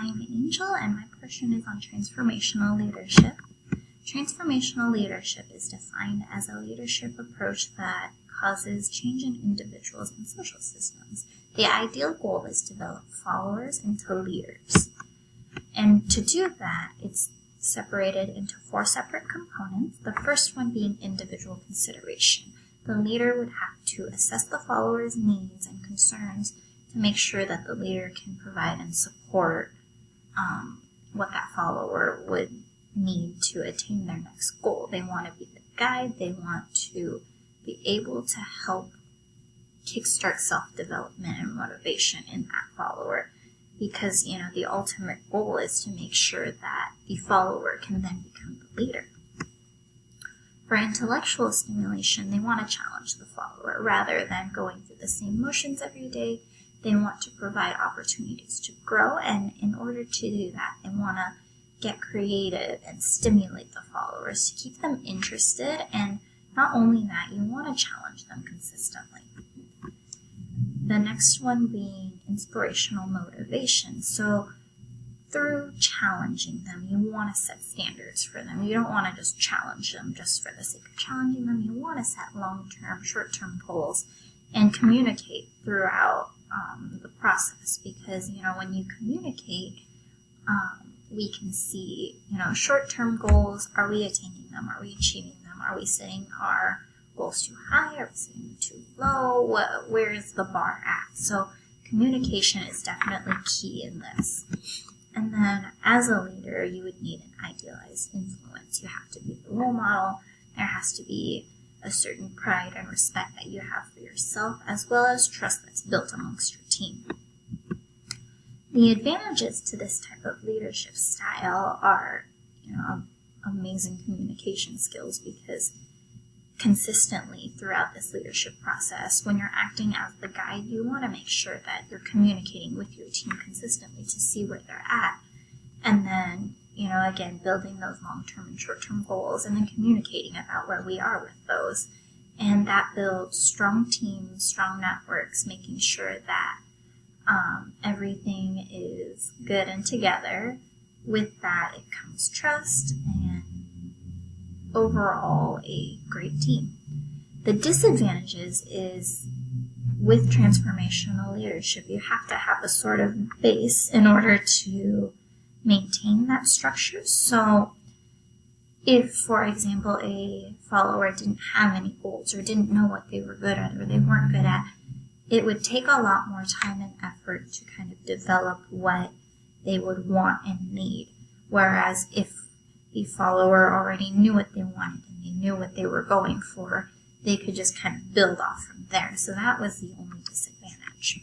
I'm Angel, and my portion is on transformational leadership. Transformational leadership is defined as a leadership approach that causes change in individuals and social systems. The ideal goal is to develop followers into leaders. And to do that, it's separated into 4 separate components, the first one being individual consideration. The leader would have to assess the follower's needs and concerns to make sure that the leader can provide and support what that follower would need to attain their next goal. They want to be the guide. They want to be able to help kickstart self-development and motivation in that follower, because, the ultimate goal is to make sure that the follower can then become the leader. For intellectual stimulation, they want to challenge the follower. Rather than going through the same motions every day, they want to provide opportunities to grow, and in order to do that, they want to get creative and stimulate the followers to keep them interested, and not only that, you want to challenge them consistently. The next one being inspirational motivation. So through challenging them, you want to set standards for them. You don't want to just challenge them just for the sake of challenging them. You want to set long-term, short-term goals and communicate throughout the process, because, when you communicate, we can see, short-term goals. Are we attaining them? Are we achieving them? Are we setting our goals too high? Are we setting them too low? Where is the bar at? So communication is definitely key in this. And then as a leader, you would need an idealized influence. You have to be the role model. There has to be a certain pride and respect that you have for yourself, as well as trust that's built amongst your team. The advantages to this type of leadership style are, amazing communication skills, because consistently throughout this leadership process, when you're acting as the guide, you want to make sure that you're communicating with your team consistently to see where they're at. And then, again, building those long-term and short-term goals, and then communicating about where we are with those. And that builds strong teams, strong networks, making sure that everything is good and together. With that, it comes trust and overall a great team. The disadvantages is with transformational leadership, you have to have a sort of base in order to maintain that structure. So if, for example, a follower didn't have any goals or didn't know what they were good at or they weren't good at, it would take a lot more time and effort to kind of develop what they would want and need. Whereas if the follower already knew what they wanted and they knew what they were going for, they could just kind of build off from there. So that was the only disadvantage.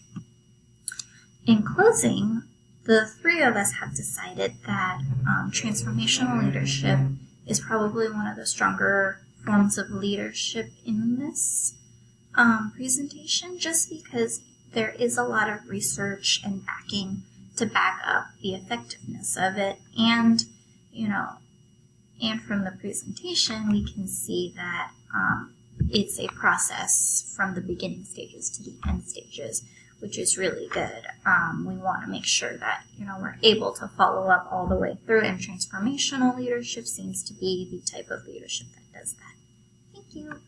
In closing, the 3 of us have decided that transformational leadership is probably one of the stronger forms of leadership in this presentation, just because there is a lot of research and backing to back up the effectiveness of it. And, and from the presentation, we can see that it's a process from the beginning stages to the end stages, which is really good. We want to make sure that, we're able to follow up all the way through, and transformational leadership seems to be the type of leadership that does that. Thank you.